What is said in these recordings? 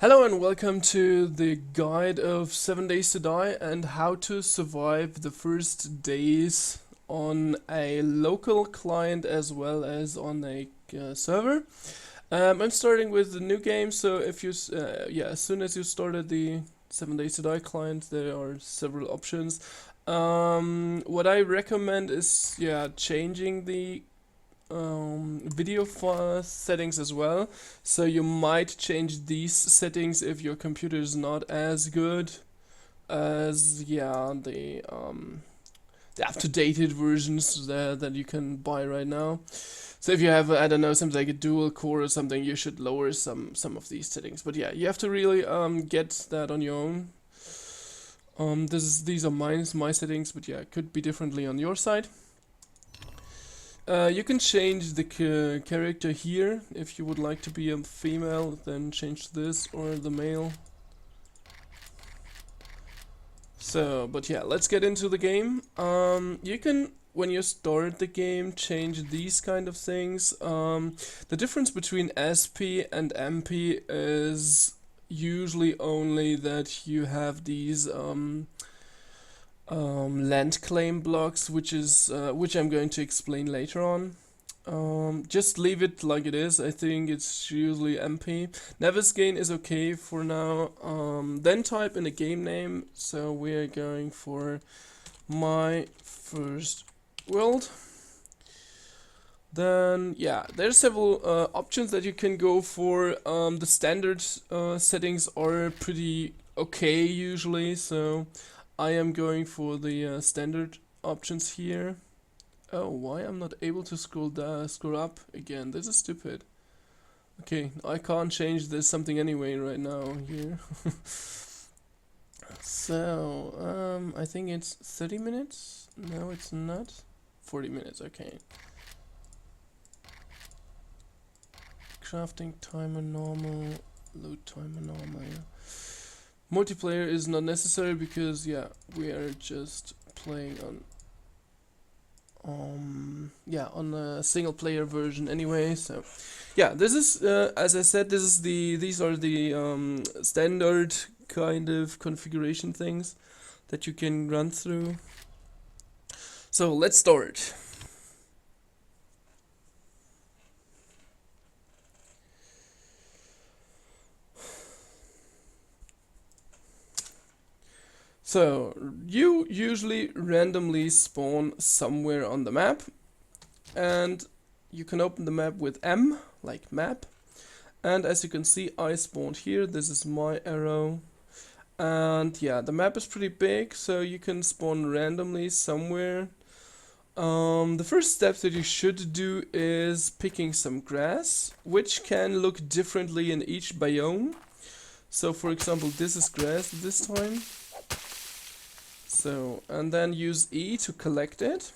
Hello and welcome to the guide of 7 Days to Die and how to survive the first days on a local client as well as on a server. I'm starting with the new game, so if you, as soon as you started the 7 Days to Die client, there are several options. What I recommend is, changing the video settings as well. So you might change these settings if your computer is not as good as the up-to-dated versions that you can buy right now. So if you have I don't know, something like a dual core or something, you should lower some of these settings. But yeah, you have to really get that on your own. These are my settings, but yeah, it could be differently on your side. You can change the character here. If you would like to be a female, then change this, or the male. So, but yeah, let's get into the game. You can, when you start the game, change these kind of things. The difference between SP and MP is usually only that you have these land claim blocks, which I'm going to explain later on. Just leave it like it is. I think it's usually MP. Navezgane is okay for now. Then type in a game name. So we're going for My First World. Then yeah, there's several options that you can go for. The standard settings are pretty okay usually, so I am going for the standard options here. Oh, why I'm not able to scroll up again? This is stupid. Okay, I can't change this something anyway right now here. So, I think it's 30 minutes? No, it's not. 40 minutes, okay. Crafting timer normal, load timer normal, yeah. Multiplayer is not necessary because, yeah, we are just playing on a single player version anyway. So yeah, this is as I said, these are the standard kind of configuration things that you can run through. So let's start. So you usually randomly spawn somewhere on the map, and you can open the map with M, like map. And as you can see, I spawned here. This is my arrow. And yeah, the map is pretty big, so you can spawn randomly somewhere. The first step that you should do is picking some grass, which can look differently in each biome. So for example, this is grass this time. So, and then use E to collect it.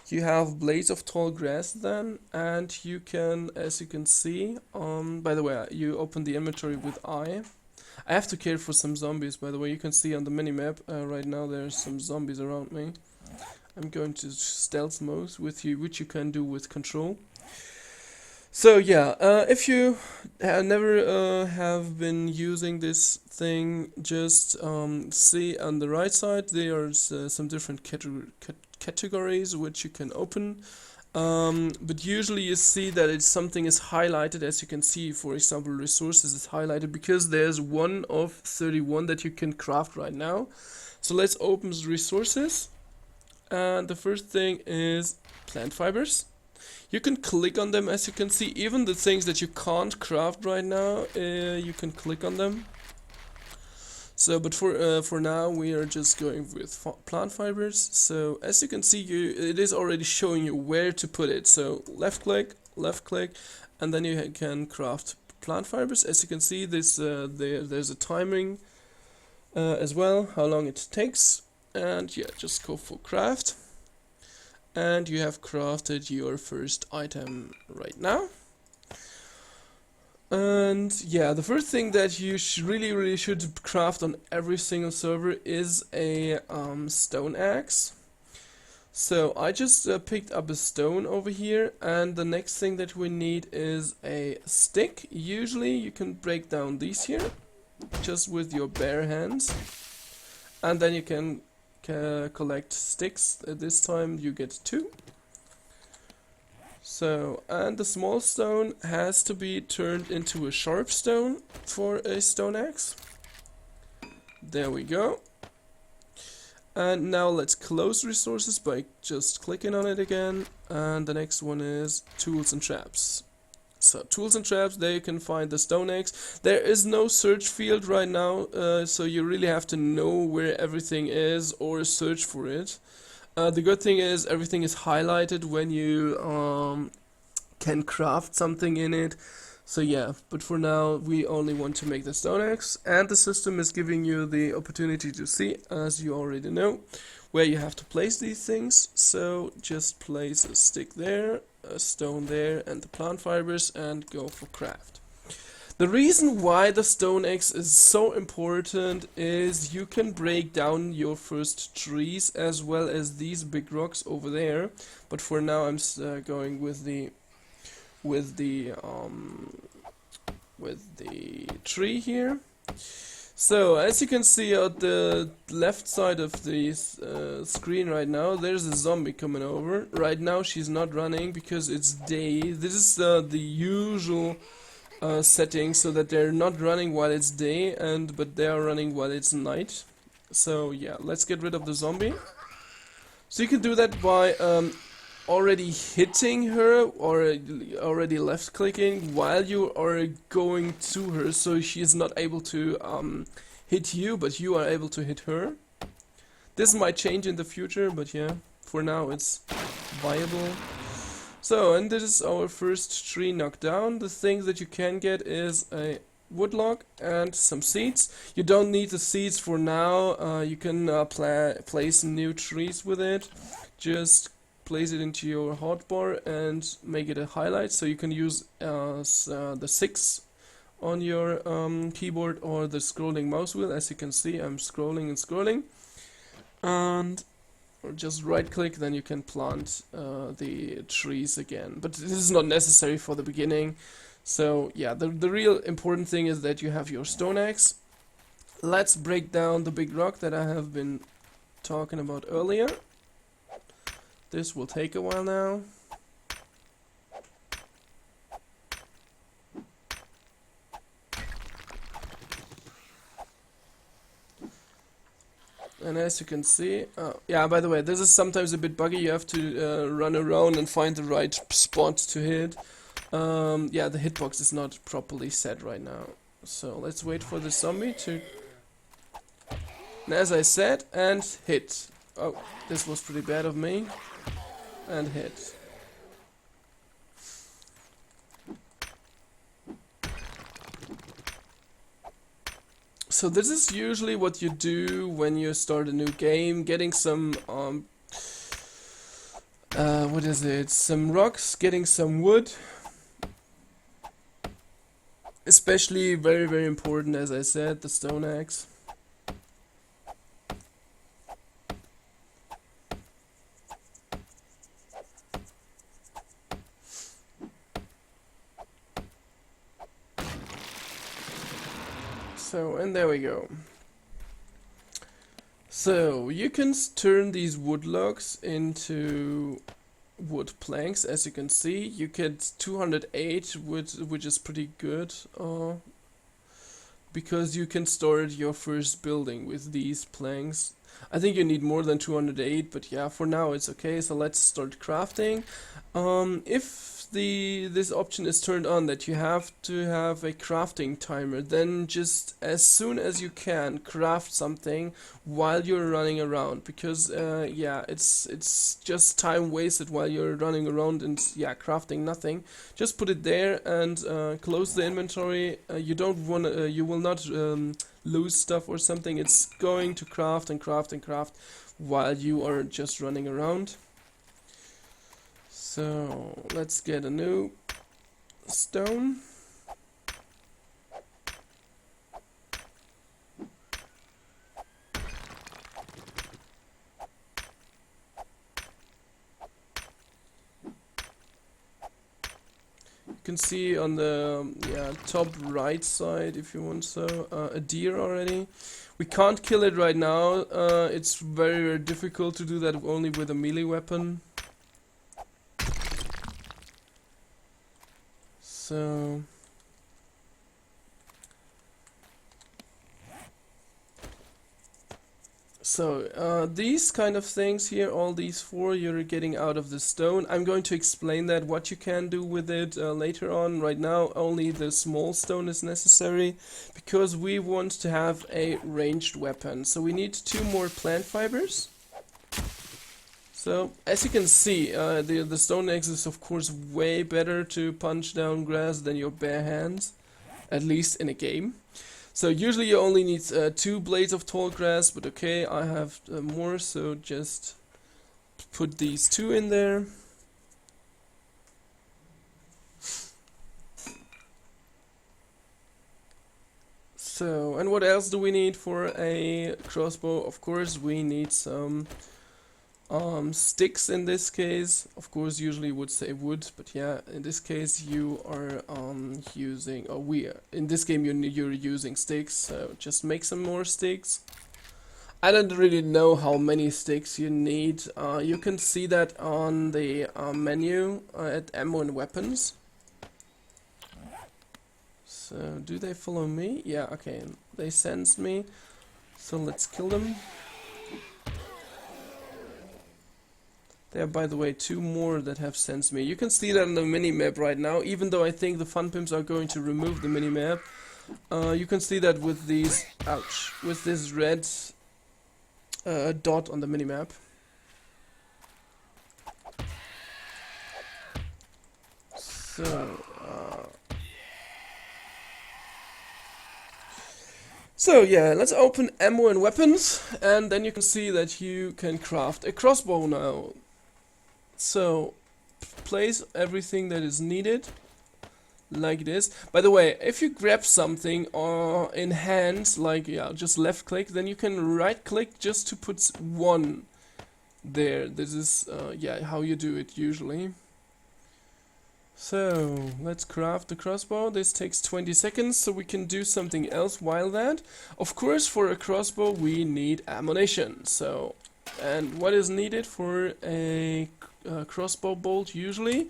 You have blades of tall grass then, and you can, as you can see, by the way, you open the inventory with I. I have to care for some zombies, by the way. You can see on the minimap right now there's some zombies around me. I'm going to stealth mode with you, which you can do with control. So yeah, if you never have been using this thing, just see on the right side there's some different categories which you can open. But usually you see that something is highlighted. As you can see, for example, resources is highlighted because there's one of 31 that you can craft right now. So let's open resources, and the first thing is plant fibers. You can click on them, as you can see. Even the things that you can't craft right now, you can click on them. So, but for now, we are just going with plant fibers. So, as you can see, it is already showing you where to put it. So, left click, and then you can craft plant fibers. As you can see, there's a timing as well, how long it takes. And yeah, just go for craft. And you have crafted your first item right now. And yeah, the first thing that you really should craft on every single server is a stone axe. So I just picked up a stone over here, and the next thing that we need is a stick. Usually you can break down these here just with your bare hands, and then you can collect sticks. This time you get 2. So, and the small stone has to be turned into a sharp stone for a stone axe. There we go. And now let's close resources by just clicking on it again. And the next one is tools and traps. So tools and traps, there you can find the stone axe. There is no search field right now, so you really have to know where everything is or search for it. The good thing is everything is highlighted when you can craft something in it. So yeah, but for now we only want to make the stone axe, and the system is giving you the opportunity to see, as you already know, where you have to place these things. So just place a stick there, a stone there, and the plant fibers, and go for craft. The reason why the stone axe is so important is you can break down your first trees as well as these big rocks over there. But for now I'm going with the tree here. So as you can see at the left side of the screen right now, there's a zombie coming over. Right now she's not running because it's day. This is the usual setting, so that they're not running while it's day, but they are running while it's night. So yeah, let's get rid of the zombie. So you can do that by already hitting her or already left clicking while you are going to her, so she is not able to hit you, but you are able to hit her. This might change in the future, but yeah, for now it's viable. So, and this is our first tree knocked down. The thing that you can get is a wood log and some seeds. You don't need the seeds for now. You can place new trees with it. Just place it into your hotbar and make it a highlight, so you can use the 6 on your keyboard or the scrolling mouse wheel. As you can see, I'm scrolling and scrolling, and or just right click, then you can plant the trees again, but this is not necessary for the beginning. So yeah, the real important thing is that you have your stone axe. Let's break down the big rock that I have been talking about earlier. This will take a while now. And as you can see, yeah, by the way, this is sometimes a bit buggy. You have to run around and find the right spot to hit. Yeah, the hitbox is not properly set right now. So let's wait for the zombie to... And as I said, and hit. Oh, this was pretty bad of me. And hit. So this is usually what you do when you start a new game, getting some what is it? Some rocks, getting some wood. Especially very, very important, as I said, the stone axe. So, and there we go. So, you can turn these wood logs into wood planks, as you can see. You get 208 wood, which is pretty good, because you can start your first building with these planks. I think you need more than 208, but yeah, for now it's okay. So let's start crafting. If this option is turned on, that you have to have a crafting timer, then just as soon as you can craft something while you're running around, because yeah, it's just time wasted while you're running around and yeah, crafting nothing. Just put it there and close the inventory. You don't want you will not lose stuff or something. It's going to craft and craft and craft while you are just running around. So let's get a new stone. You can see on the top right side, if you want so, a deer already. We can't kill it right now. It's very, very difficult to do that only with a melee weapon. So these kind of things here, all these four, you're getting out of the stone. I'm going to explain that, what you can do with it later on. Right now, only the small stone is necessary, because we want to have a ranged weapon. So we need 2 more plant fibers. So, as you can see, the stone axe is of course way better to punch down grass than your bare hands, at least in a game. So usually you only need 2 blades of tall grass, but okay, I have more, so just put these 2 in there. So, and what else do we need for a crossbow? Of course we need some sticks in this case. Of course, usually would say wood, but yeah, in this case you are using, or in this game you're using sticks, so just make some more sticks. I don't really know how many sticks you need. You can see that on the menu at ammo and weapons. So, do they follow me? Yeah, okay, they sense me, so let's kill them. There are, by the way, 2 more that have sensed me. You can see that on the mini-map right now, even though I think the Fun Pimps are going to remove the mini-map. You can see that with these, ouch, with this red dot on the mini-map. So yeah, let's open ammo and weapons, and then you can see that you can craft a crossbow now. So, place everything that is needed, like this. By the way, if you grab something in hand, like, yeah, just left click, then you can right click just to put 1 there. This is, yeah, how you do it usually. So, let's craft the crossbow. This takes 20 seconds, so we can do something else while that. Of course, for a crossbow we need ammunition. So, and what is needed for a crossbow bolt usually?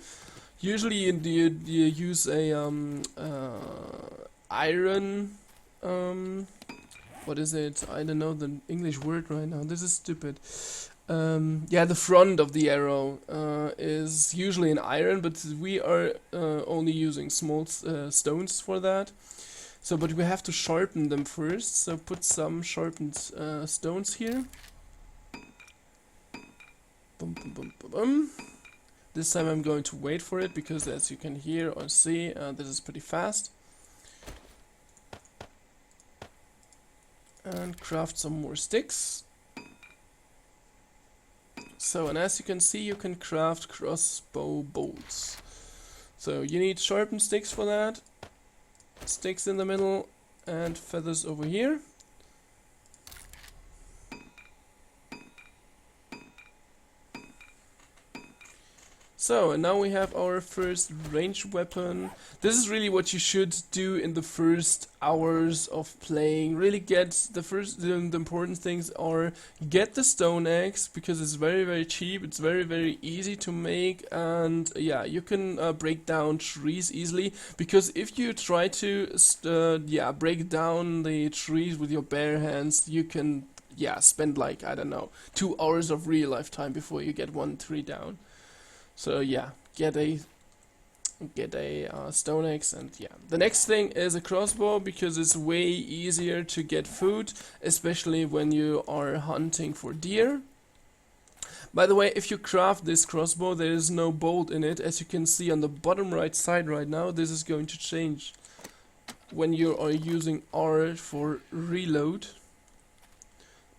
Usually you use a iron, what is it? I don't know the English word right now. This is stupid. Yeah, the front of the arrow is usually an iron, but we are only using small stones for that. So, but we have to sharpen them first. So put some sharpened stones here. Boom, boom, boom, boom, boom. This time I'm going to wait for it, because as you can hear or see, this is pretty fast. And craft some more sticks. So, and as you can see, you can craft crossbow bolts. So you need sharpened sticks for that. Sticks in the middle and feathers over here. So, and now we have our first ranged weapon. This is really what you should do in the first hours of playing. Really get the important things are get the stone axe, because it's very, very cheap. It's very, very easy to make, and yeah, you can break down trees easily. Because if you try to break down the trees with your bare hands, you can spend like, I don't know, 2 hours of real life time before you get 1 tree down. So yeah, get a stone axe, and yeah. The next thing is a crossbow, because it's way easier to get food, especially when you are hunting for deer. By the way, if you craft this crossbow, there is no bolt in it. As you can see on the bottom right side right now, this is going to change when you are using R for reload.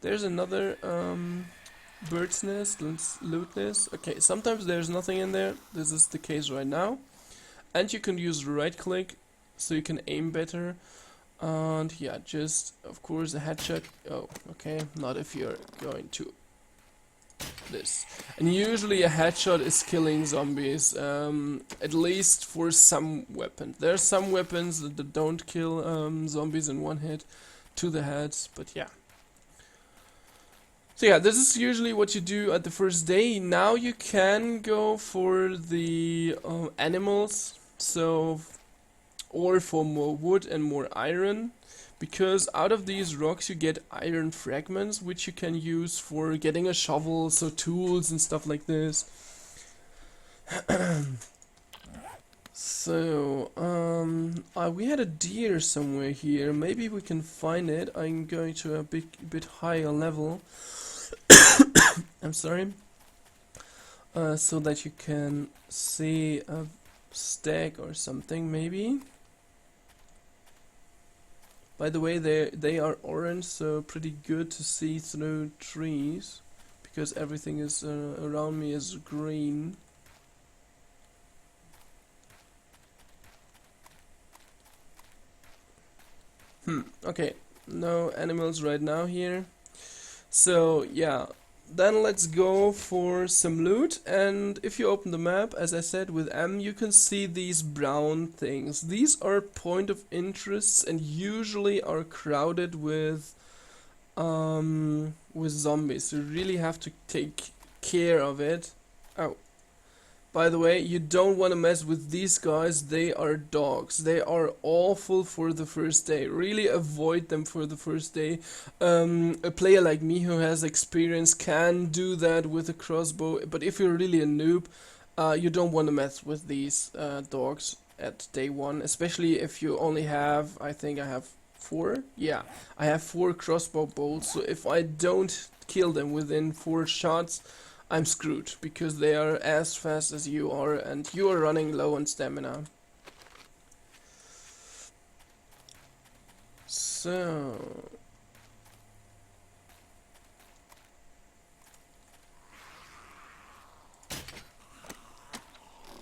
There's another bird's nest. Let's loot this. Okay, sometimes there's nothing in there. This is the case right now. And you can use right click, so you can aim better. And yeah, just of course a headshot. Oh, okay, not if you're going to this. And usually a headshot is killing zombies, at least for some weapons. There are some weapons that don't kill zombies in one hit to the head, but yeah. So yeah, this is usually what you do at the first day. Now you can go for the animals, so or for more wood and more iron, because out of these rocks you get iron fragments which you can use for getting a shovel, so tools and stuff like this. So we had a deer somewhere here, maybe we can find it. I'm going to a bit higher level. I'm sorry, so that you can see a stag or something maybe. By the way, they are orange, so pretty good to see through trees, because everything is around me is green. Okay, no animals right now here. So yeah, then let's go for some loot, and if you open the map, as I said, with M, you can see these brown things. These are point of interests and usually are crowded with zombies. So you really have to take care of it. Oh, by the way, you don't want to mess with these guys. They are dogs. They are awful for the first day. Really avoid them for the first day. A player like me who has experience can do that with a crossbow, but if you're really a noob, you don't want to mess with these dogs at day one, especially if you only have, I think I have 4? Yeah, I have 4 crossbow bolts, so if I don't kill them within 4 shots, I'm screwed, because they are as fast as you are, and you are running low on stamina. So...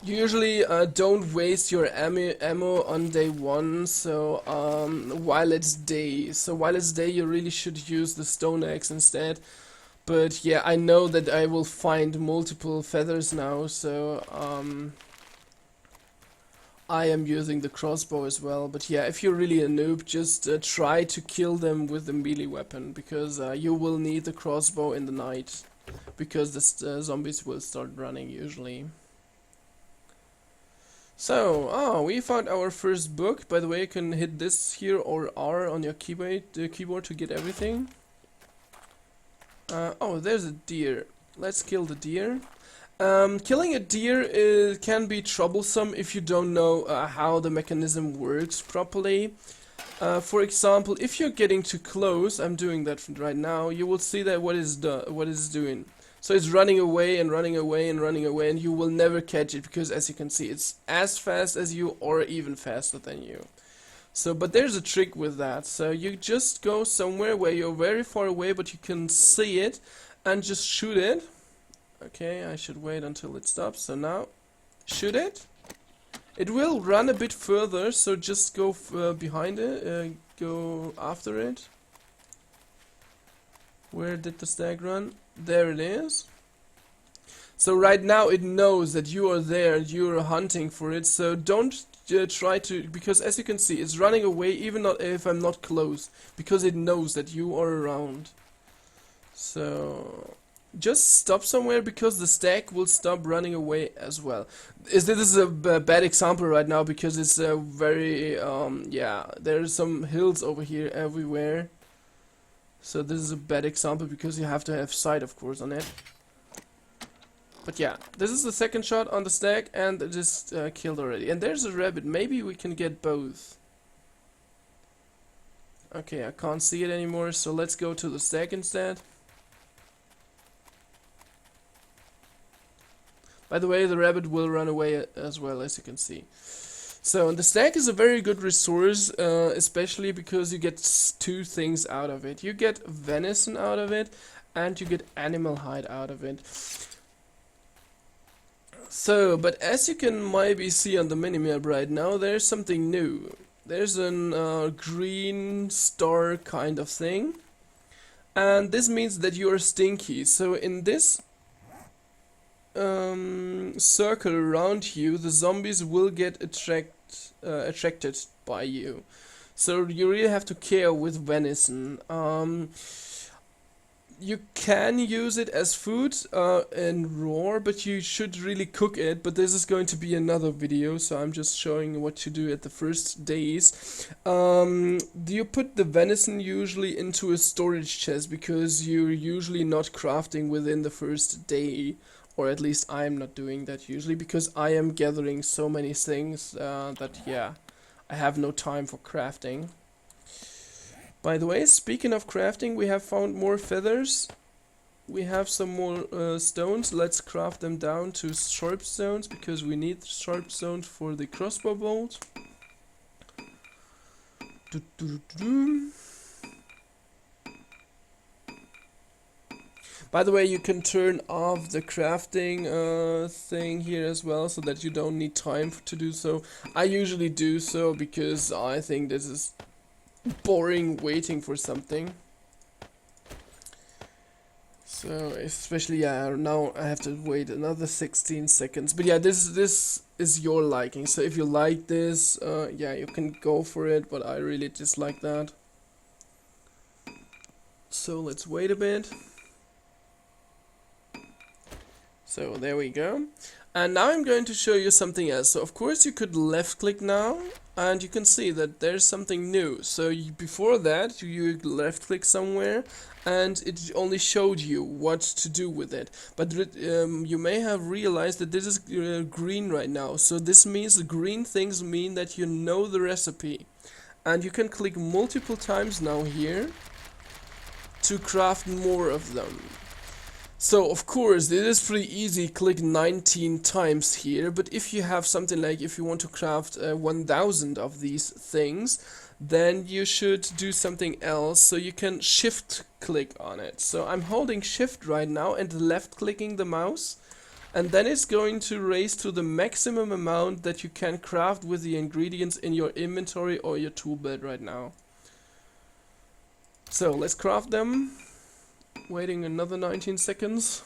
usually don't waste your ammo on day 1, so while it's day. So while it's day you really should use the stone axe instead. But yeah, I know that I will find multiple feathers now, so I am using the crossbow as well. But yeah, if you're really a noob, just try to kill them with the melee weapon, because you will need the crossbow in the night, because the zombies will start running usually. So, we found our first book. By the way, you can hit this here or R on your keyboard to get everything. Oh, there's a deer. Let's kill the deer. Killing a deer can be troublesome if you don't know how the mechanism works properly. For example, if you're getting too close, I'm doing that right now, you will see that what it's doing. So it's running away and running away and running away, and you will never catch it, because as you can see, it's as fast as you or even faster than you. So, but there's a trick with that. So you just go somewhere where you're very far away, but you can see it, and just shoot it. Okay, I should wait until it stops. So now, shoot it. It will run a bit further, so just go behind it, go after it. Where did the stag run? There it is. So right now it knows that you are there and you are hunting for it, so don't try to, because as you can see, it's running away even not if I'm not close, because it knows that you are around. So just stop somewhere, because the stag will stop running away as well. This is a bad example right now, because it's a very yeah, there's some hills over here everywhere. So this is a bad example, because you have to have sight, of course, on it. But yeah, this is the second shot on the stag, and it is killed already. And there's a rabbit. Maybe we can get both. Okay, I can't see it anymore, so let's go to the stag instead. By the way, the rabbit will run away as well, as you can see. So the stag is a very good resource, especially because you get 2 things out of it. You get venison out of it, and you get animal hide out of it. So, but as you can maybe see on the minimap right now, there's something new. There's a green star kind of thing, and this means that you are stinky. So in this circle around you, the zombies will get attracted by you. So you really have to care with venison. You can use it as food in raw, but you should really cook it. But this is going to be another video, so I'm just showing what to do at the first days. Do you put the venison usually into a storage chest, because you're usually not crafting within the first day, or at least I'm not doing that usually, because I am gathering so many things that, yeah, I have no time for crafting. By the way, speaking of crafting, we have found more feathers. We have some more stones. Let's craft them down to sharp stones, because we need sharp stones for the crossbow bolt. By the way, you can turn off the crafting thing here as well, so that you don't need time to do so. I usually do so because I think this is boring waiting for something. So especially, yeah, now I have to wait another 16 seconds. But yeah, this is your liking. So if you like this, yeah, you can go for it. But I really dislike that. So let's wait a bit. So there we go. And now I'm going to show you something else. So of course you could left click now, and you can see that there's something new. So before that you left click somewhere and it only showed you what to do with it. But you may have realized that this is green right now. So this means the green things mean that you know the recipe. And you can click multiple times now here to craft more of them. So of course it is pretty easy, click 19 times here, but if you have something like, if you want to craft 1000 of these things, then you should do something else. So you can shift click on it. So I'm holding shift right now and left clicking the mouse, and then it's going to raise to the maximum amount that you can craft with the ingredients in your inventory or your tool belt right now. So let's craft them. Waiting another 19 seconds.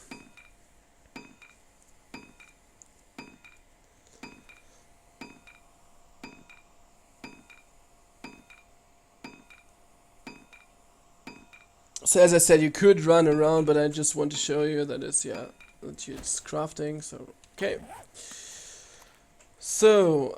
So as I said, you could run around, but I just want to show you that it's, yeah, that it's crafting. So okay. So,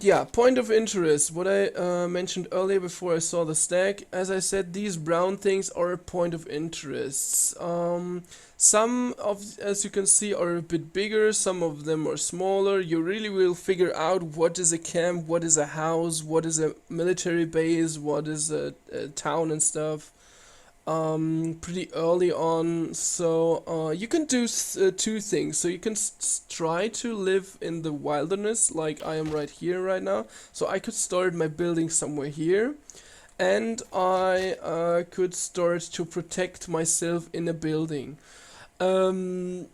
yeah, point of interest, what I mentioned earlier before I saw the stack. As I said, these brown things are a point of interest. Some of, as you can see, are a bit bigger, some of them are smaller. You really will figure out what is a camp, what is a house, what is a military base, what is a town and stuff. Pretty early on. So you can do two things. So you can try to live in the wilderness, like I am right here right now. So I could start my building somewhere here, and I could start to protect myself in a building. There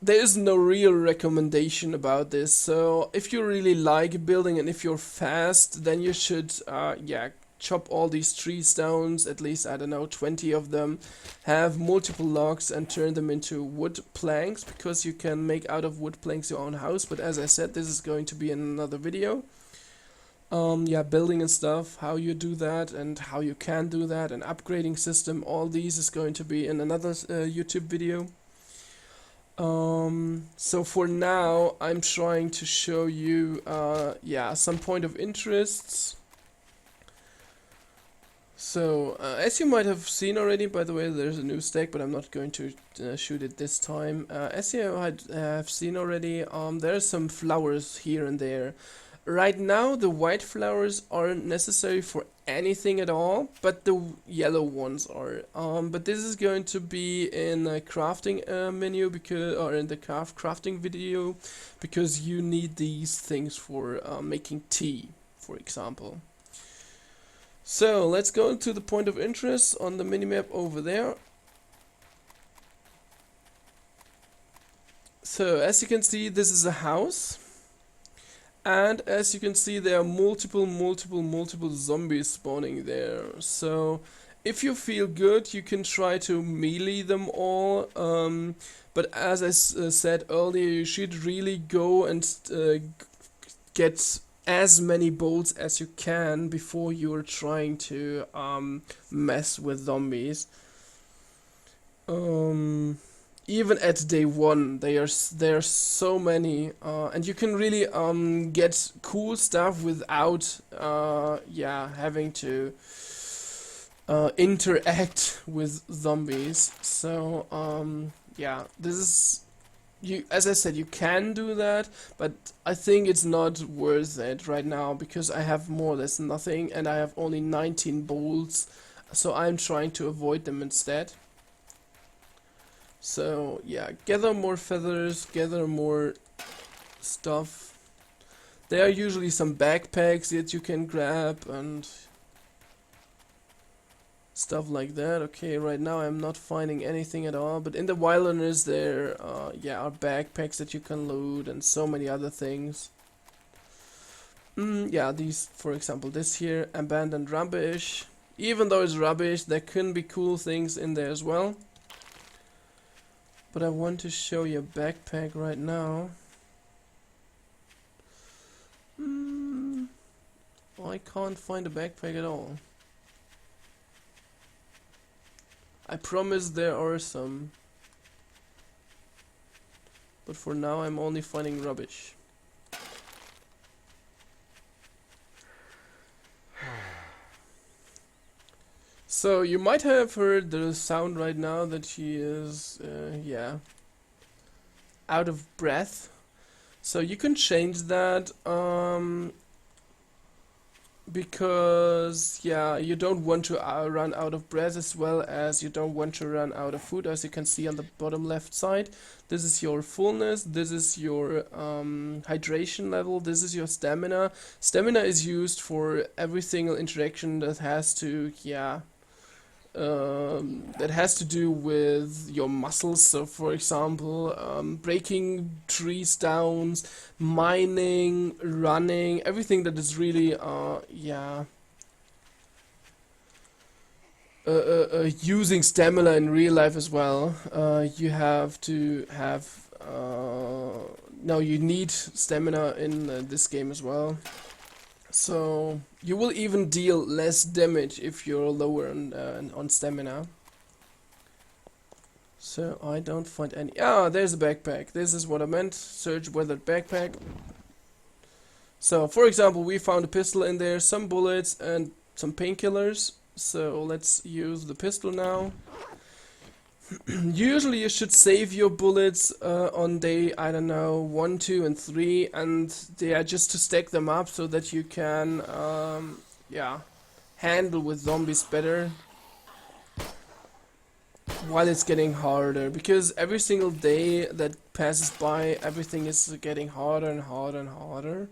is no real recommendation about this. So if you really like building and if you're fast, then you should yeah, chop all these trees down, at least, I don't know, 20 of them, have multiple logs and turn them into wood planks, because you can make out of wood planks your own house. But as I said, this is going to be in another video. Yeah, building and stuff, how you do that and how you can do that, and upgrading system, all these is going to be in another YouTube video. So for now I'm trying to show you yeah, some point of interests. So, as you might have seen already, by the way, there's a new stack, but I'm not going to shoot it this time. As you have seen already, there are some flowers here and there. Right now, the white flowers aren't necessary for anything at all, but the yellow ones are. But this is going to be in a crafting menu, because, or in the crafting video, because you need these things for making tea, for example. So let's go to the point of interest on the minimap over there. So as you can see, this is a house, and as you can see, there are multiple zombies spawning there. So if you feel good, you can try to melee them all. But as I said earlier, you should really go and get as many bolts as you can before you're trying to mess with zombies. Even at day one, there's so many, and you can really get cool stuff without having to interact with zombies. So this is, as I said, you can do that, but I think it's not worth it right now because I have more or less nothing and I have only 19 bolts, so I'm trying to avoid them instead. So yeah, gather more feathers, gather more stuff. There are usually some backpacks that you can grab and stuff like that. Okay, right now I'm not finding anything at all, but in the wilderness there are backpacks that you can loot and so many other things. These, for example, this here, abandoned rubbish. Even though it's rubbish, there can be cool things in there as well. But I want to show you a backpack right now. I can't find a backpack at all. I promise there are some. But for now I'm only finding rubbish. So you might have heard the sound right now that he is, out of breath. So you can change that, because you don't want to run out of breath, as well as you don't want to run out of food. As you can see on the bottom left side, this is your fullness, this is your hydration level, this is your stamina. Stamina is used for every single interaction that has to do with your muscles. So for example, breaking trees down, mining, running, everything that is really using stamina in real life as well. You have to have you need stamina in this game as well. So you will even deal less damage if you're lower on stamina. So I don't find any. There's a backpack. This is what I meant. Search weathered backpack. So for example, we found a pistol in there, some bullets and some painkillers. So let's use the pistol now. Usually you should save your bullets on day, I don't know, 1, 2 and 3, and they are just to stack them up so that you can handle with zombies better while it's getting harder, because every single day that passes by everything is getting harder and harder and harder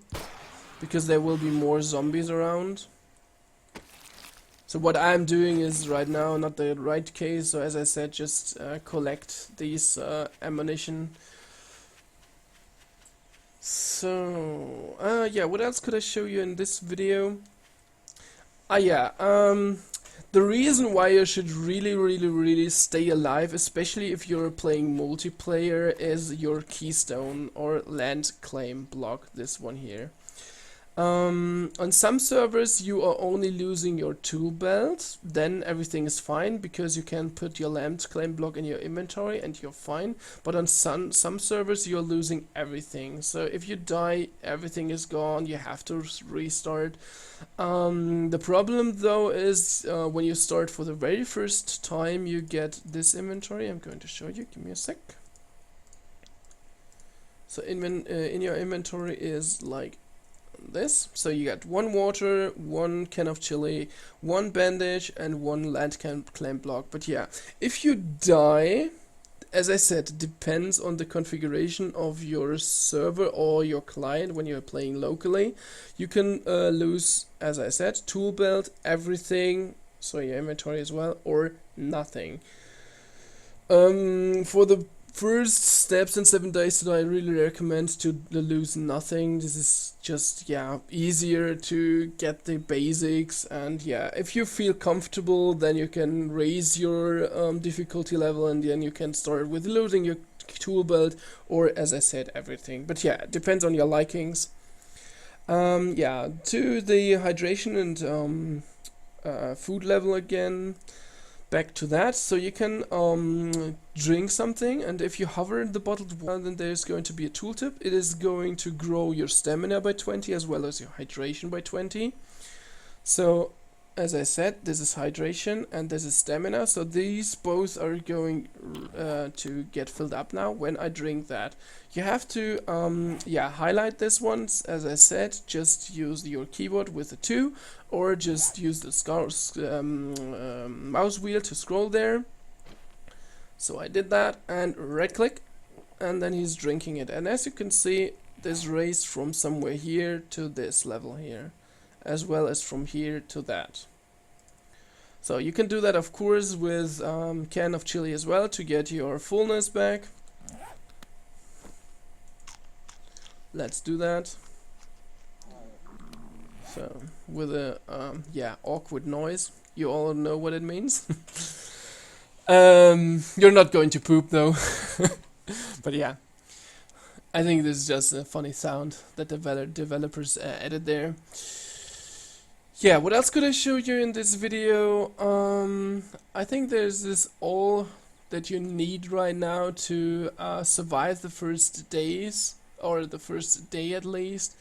because there will be more zombies around. So what I'm doing is right now not the right case, so as I said, just collect these ammunition. So, what else could I show you in this video? The reason why you should really stay alive, especially if you're playing multiplayer, is your keystone or land claim block, this one here. On some servers you are only losing your tool belt, then everything is fine because you can put your land claim block in your inventory and you're fine. But on some servers you're losing everything, so if you die everything is gone, you have to restart. The problem though is when you start for the very first time you get this inventory. I'm going to show you, give me a sec. So in your inventory is like this. So you got 1 water, 1 can of chili, 1 bandage and 1 land claim block. But yeah, if you die, as I said, it depends on the configuration of your server or your client. When you're playing locally, you can lose, as I said, tool belt, everything, so your inventory as well, or nothing. For first steps in 7 days that I really recommend to lose nothing. This is just, yeah, easier to get the basics, and yeah, if you feel comfortable, then you can raise your difficulty level, and then you can start with looting your tool belt, or as I said, everything. But yeah, it depends on your likings. Yeah, to the hydration and food level again. Back to that, so you can drink something, and if you hover the bottled water, then there's going to be a tooltip. It is going to grow your stamina by 20 as well as your hydration by 20. So as I said, this is hydration and this is stamina, so these both are going to get filled up now when I drink that. You have to yeah, highlight this once. As I said, just use your keyboard with the 2, or just use the mouse wheel to scroll there. So I did that, and right click, and then he's drinking it. And as you can see, this raised from somewhere here to this level here, as well as from here to that. So you can do that, of course, with can of chili as well to get your fullness back. Let's do that. So with a yeah, awkward noise. You all know what it means. You're not going to poop though. But yeah, I think this is just a funny sound that developers added there. Yeah, what else could I show you in this video? I think there's this all that you need right now to survive the first days, or the first day at least.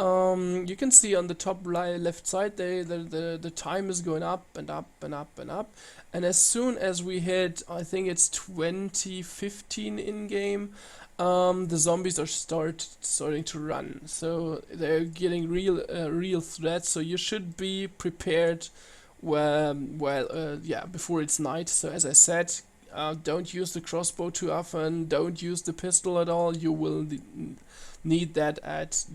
You can see on the top right left side there the time is going up and up and up and up, and as soon as we hit, I think it's 2015 in game, the zombies are starting to run, so they're getting real threats. So you should be prepared yeah, before it's night. So as I said, don't use the crossbow too often, don't use the pistol at all. You will need that at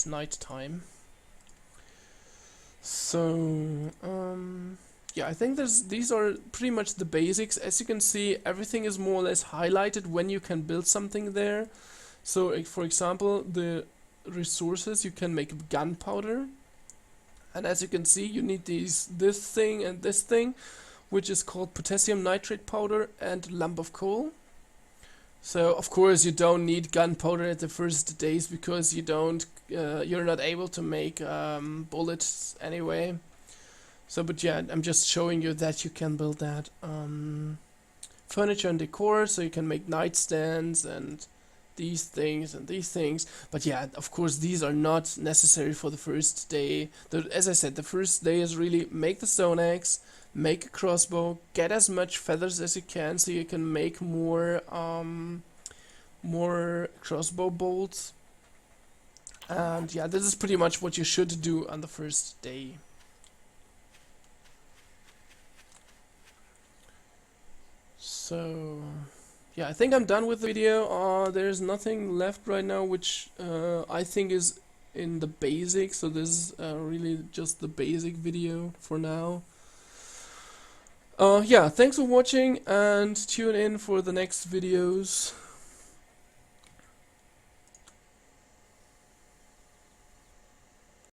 night time. So yeah, I think these are pretty much the basics. As you can see, everything is more or less highlighted when you can build something there. So for example, the resources, you can make gunpowder, and as you can see, you need this thing and this thing, which is called potassium nitrate powder and lump of coal. So of course you don't need gunpowder at the first days, because you're not able to make bullets anyway. So but yeah, I'm just showing you that you can build that. Furniture and decor, so you can make nightstands and these things and these things. But yeah, of course these are not necessary for the first day. As I said, the first day is really make the stone axe, make a crossbow, get as much feathers as you can so you can make more crossbow bolts. And yeah, this is pretty much what you should do on the first day. So yeah, I think I'm done with the video. There's nothing left right now which I think is in the basics, so this is really just the basic video for now. Yeah, thanks for watching, and tune in for the next videos.